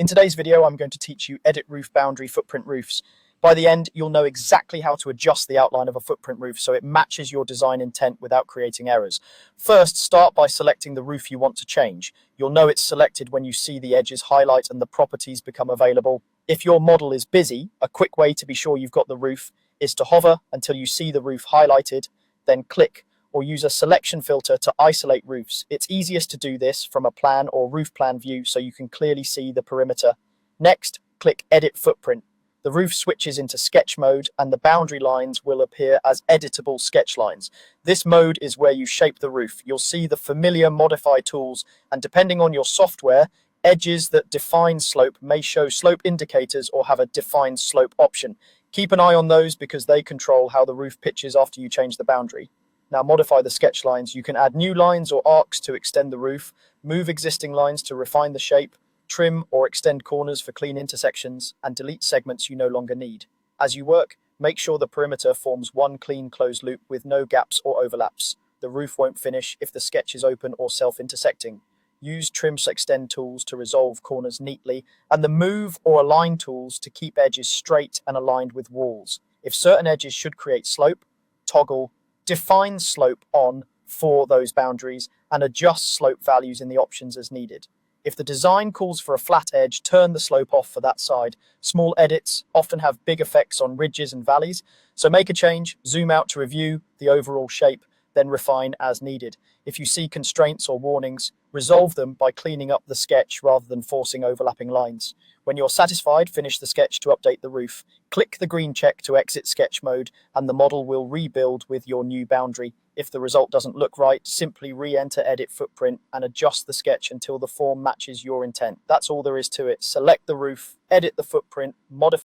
In today's video, I'm going to teach you edit roof boundary footprint roofs. By the end, you'll know exactly how to adjust the outline of a footprint roof so it matches your design intent without creating errors. First, start by selecting the roof you want to change. You'll know it's selected when you see the edges highlight and the properties become available. If your model is busy, a quick way to be sure you've got the roof is to hover until you see the roof highlighted, then click or use a selection filter to isolate roofs. It's easiest to do this from a plan or roof plan view so you can clearly see the perimeter. Next, click Edit Footprint. The roof switches into sketch mode and the boundary lines will appear as editable sketch lines. This mode is where you shape the roof. You'll see the familiar modify tools, and depending on your software, edges that define slope may show slope indicators or have a defined slope option. Keep an eye on those because they control how the roof pitches after you change the boundary. Now modify the sketch lines. You can add new lines or arcs to extend the roof, move existing lines to refine the shape, trim or extend corners for clean intersections, and delete segments you no longer need. As you work, make sure the perimeter forms one clean closed loop with no gaps or overlaps. The roof won't finish if the sketch is open or self-intersecting. Use trim extend tools to resolve corners neatly, and the move or align tools to keep edges straight and aligned with walls. If certain edges should create slope, toggle define slope on for those boundaries and adjust slope values in the options as needed. If the design calls for a flat edge, turn the slope off for that side. Small edits often have big effects on ridges and valleys, so make a change, zoom out to review the overall shape, then refine as needed. If you see constraints or warnings, resolve them by cleaning up the sketch rather than forcing overlapping lines. When you're satisfied, finish the sketch to update the roof. Click the green check to exit sketch mode, and the model will rebuild with your new boundary. If the result doesn't look right, simply re-enter edit footprint and adjust the sketch until the form matches your intent. That's all there is to it. Select the roof, edit the footprint, modify